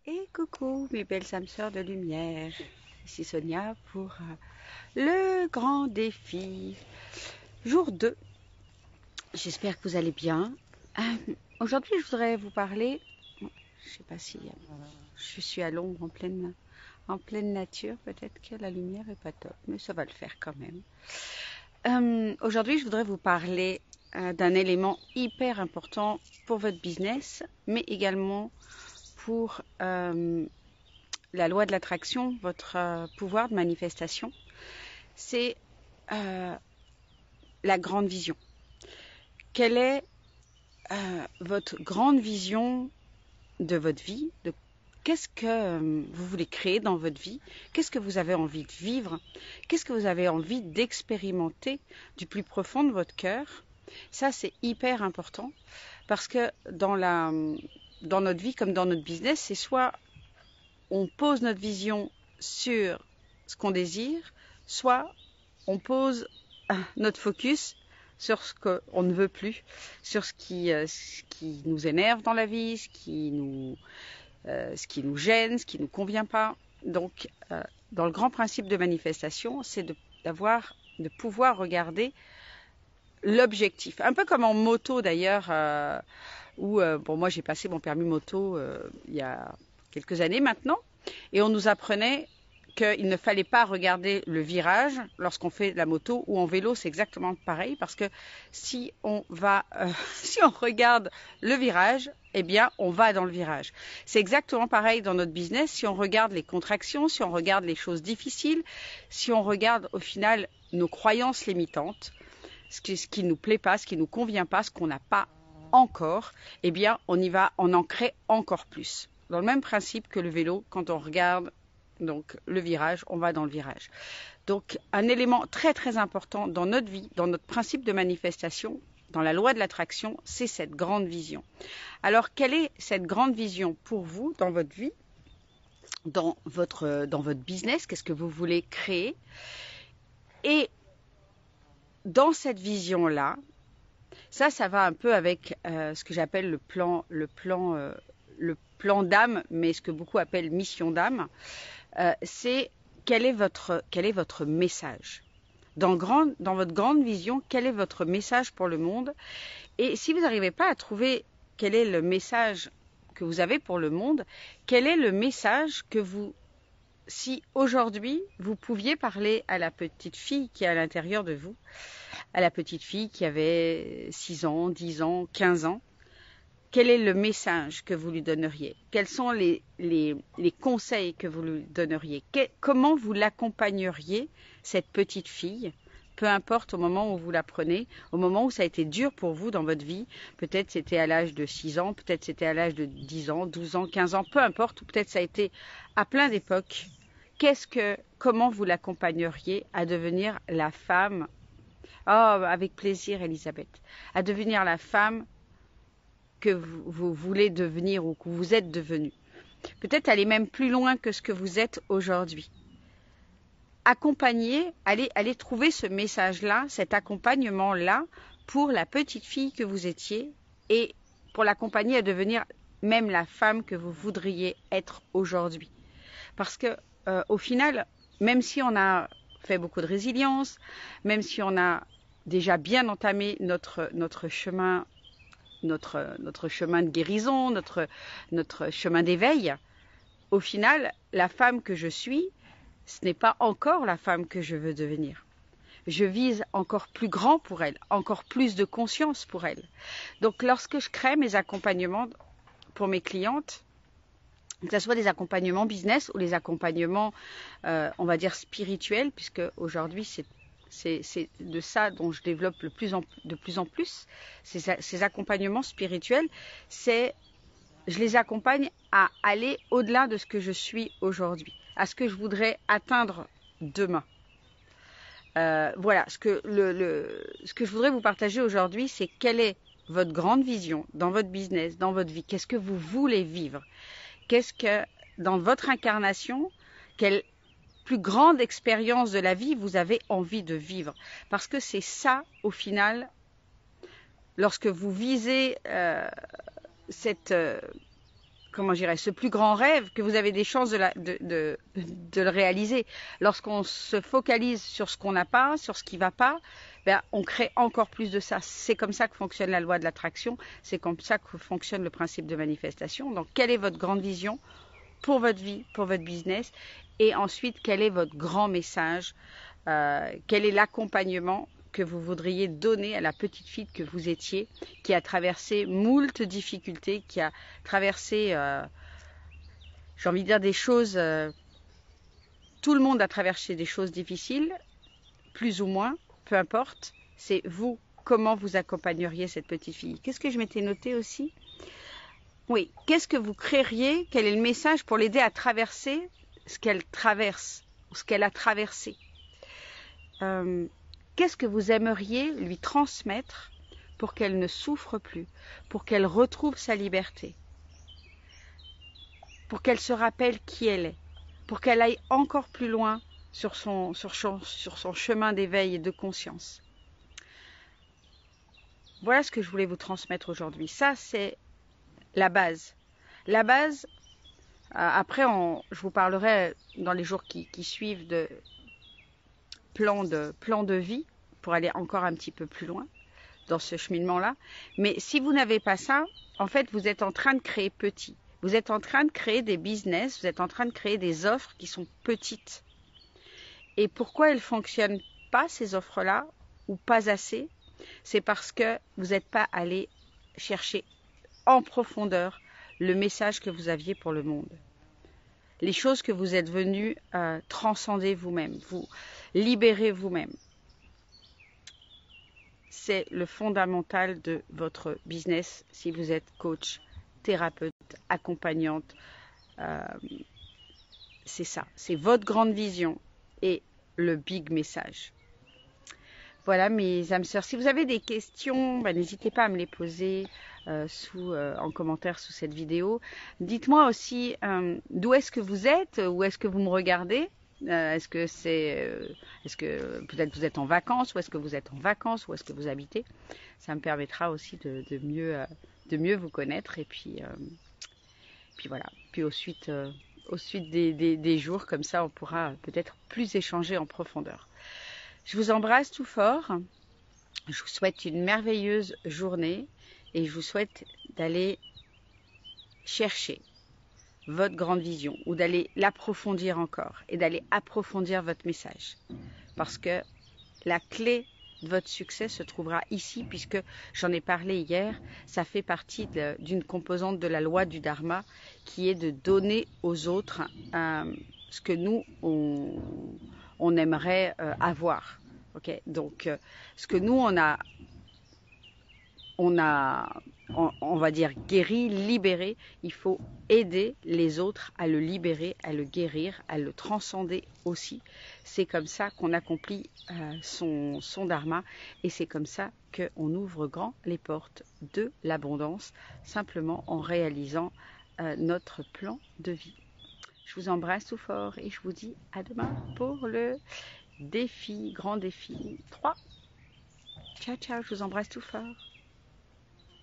Et coucou mes belles âmes sœurs de lumière, ici Sonia pour le grand défi, jour 2. J'espère que vous allez bien. Aujourd'hui je voudrais vous parler, je sais pas si je suis à l'ombre en pleine nature, peut-être que la lumière est pas top, mais ça va le faire quand même. Aujourd'hui je voudrais vous parler d'un élément hyper important pour votre business, mais également pour la loi de l'attraction, votre pouvoir de manifestation, c'est la grande vision. Quelle est votre grande vision de votre vie, qu'est-ce que vous voulez créer dans votre vie, qu'est-ce que vous avez envie de vivre, qu'est-ce que vous avez envie d'expérimenter du plus profond de votre cœur. Ça, c'est hyper important parce que dans notre vie comme dans notre business, c'est soit on pose notre vision sur ce qu'on désire, soit on pose notre focus sur ce qu'on ne veut plus, sur ce qui nous énerve dans la vie, ce qui nous gêne, ce qui ne nous convient pas. Donc, dans le grand principe de manifestation, c'est de pouvoir regarder l'objectif. Un peu comme en moto d'ailleurs, où moi j'ai passé mon permis moto il y a quelques années maintenant, et on nous apprenait qu'il ne fallait pas regarder le virage lorsqu'on fait la moto, ou en vélo c'est exactement pareil, parce que si on regarde le virage, eh bien on va dans le virage. C'est exactement pareil dans notre business. Si on regarde les contractions, si on regarde les choses difficiles, si on regarde au final nos croyances limitantes, ce qui ne nous plaît pas, ce qui ne nous convient pas, ce qu'on n'a pas encore, eh bien on en crée encore plus. Dans le même principe que le vélo, quand on regarde donc le virage, on va dans le virage. Donc un élément très très important dans notre vie, dans notre principe de manifestation, dans la loi de l'attraction, c'est cette grande vision. Alors quelle est cette grande vision pour vous dans votre vie, dans votre business? Qu'est-ce que vous voulez créer? Et dans cette vision-là, ça va un peu avec ce que j'appelle le plan d'âme, mais ce que beaucoup appellent mission d'âme. C'est quel est votre message dans votre grande vision. Quel est votre message pour le monde? Et si vous n'arrivez pas à trouver quel est le message que vous avez pour le monde, quel est le message si aujourd'hui vous pouviez parler à la petite fille qui est à l'intérieur de vous, à la petite fille qui avait 6 ans, 10 ans, 15 ans, quel est le message que vous lui donneriez? Quels sont les conseils que vous lui donneriez? Comment vous l'accompagneriez, cette petite fille? Peu importe au moment où vous la prenez, au moment où ça a été dur pour vous dans votre vie, peut-être c'était à l'âge de 6 ans, peut-être c'était à l'âge de 10 ans, 12 ans, 15 ans, peu importe, ou peut-être ça a été à plein d'époques. Comment vous l'accompagneriez à devenir la femme? Oh, avec plaisir, Elisabeth. À devenir la femme que vous voulez devenir ou que vous êtes devenu. Peut-être aller même plus loin que ce que vous êtes aujourd'hui. Accompagner, allez trouver ce message-là, cet accompagnement-là pour la petite fille que vous étiez et pour l'accompagner à devenir même la femme que vous voudriez être aujourd'hui. Parce que au final, même si on a fait beaucoup de résilience, même si on a déjà bien entamé notre chemin, notre chemin de guérison, notre chemin d'éveil, au final, la femme que je suis, ce n'est pas encore la femme que je veux devenir. Je vise encore plus grand pour elle, encore plus de conscience pour elle. Donc lorsque je crée mes accompagnements pour mes clientes, que ce soit des accompagnements business ou les accompagnements, on va dire, spirituels, puisque aujourd'hui c'est de ça dont je développe de plus en plus, ces accompagnements spirituels, je les accompagne à aller au-delà de ce que je suis aujourd'hui, à ce que je voudrais atteindre demain. Voilà, ce que je voudrais vous partager aujourd'hui, c'est quelle est votre grande vision dans votre business, dans votre vie. Qu'est-ce que vous voulez vivre? Qu'est-ce que, dans votre incarnation, quelle plus grande expérience de la vie vous avez envie de vivre? Parce que c'est ça, au final, lorsque vous visez comment dirais-je, ce plus grand rêve, que vous avez des chances de le réaliser. Lorsqu'on se focalise sur ce qu'on n'a pas, sur ce qui ne va pas, ben, on crée encore plus de ça. C'est comme ça que fonctionne la loi de l'attraction, c'est comme ça que fonctionne le principe de manifestation. Donc, quelle est votre grande vision pour votre vie, pour votre business? Et ensuite, quel est votre grand message? Quel est l'accompagnement que vous voudriez donner à la petite fille que vous étiez, qui a traversé moult difficultés, qui a traversé, j'ai envie de dire des choses, tout le monde a traversé des choses difficiles, plus ou moins, peu importe. C'est vous, comment vous accompagneriez cette petite fille? Qu'est-ce que je m'étais noté aussi? Oui, qu'est-ce que vous créeriez? Quel est le message pour l'aider à traverser ce qu'elle traverse, ou ce qu'elle a traversé? Qu'est-ce que vous aimeriez lui transmettre pour qu'elle ne souffre plus, pour qu'elle retrouve sa liberté, pour qu'elle se rappelle qui elle est, pour qu'elle aille encore plus loin sur son chemin d'éveil et de conscience? Voilà ce que je voulais vous transmettre aujourd'hui. Ça, c'est la base. La base, après, je vous parlerai dans les jours qui suivent de plan de vie pour aller encore un petit peu plus loin dans ce cheminement-là. Mais si vous n'avez pas ça, en fait, vous êtes en train de créer petit. Vous êtes en train de créer des business, vous êtes en train de créer des offres qui sont petites. Et pourquoi elles ne fonctionnent pas, ces offres-là, ou pas assez? C'est parce que vous n'êtes pas allé chercher en profondeur le message que vous aviez pour le monde. Les choses que vous êtes venu transcender vous-même, vous libérer vous-même. C'est le fondamental de votre business si vous êtes coach, thérapeute, accompagnante. C'est ça, c'est votre grande vision et le big message. Voilà mes âmes sœurs, si vous avez des questions, n'hésitez pas à me les poser en commentaire sous cette vidéo. Dites-moi aussi d'où est-ce que vous êtes, où est-ce que vous me regardez. Est-ce que peut-être vous êtes en vacances, ou est-ce que vous êtes en vacances, où est-ce que vous habitez? Ça me permettra aussi de mieux vous connaître, et puis voilà. Puis au suite des jours comme ça, on pourra peut-être plus échanger en profondeur. Je vous embrasse tout fort. Je vous souhaite une merveilleuse journée et je vous souhaite d'aller chercher votre grande vision, ou d'aller l'approfondir encore et d'aller approfondir votre message. Parce que la clé de votre succès se trouvera ici, puisque j'en ai parlé hier, ça fait partie d'une composante de la loi du Dharma, qui est de donner aux autres ce que nous, on aimerait avoir. Okay? Donc, ce que nous, on va dire guéri, libéré, il faut aider les autres à le libérer, à le guérir, à le transcender aussi. C'est comme ça qu'on accomplit son dharma, et c'est comme ça qu'on ouvre grand les portes de l'abondance, simplement en réalisant notre plan de vie. Je vous embrasse tout fort et je vous dis à demain pour le grand défi 3. Ciao, ciao, je vous embrasse tout fort.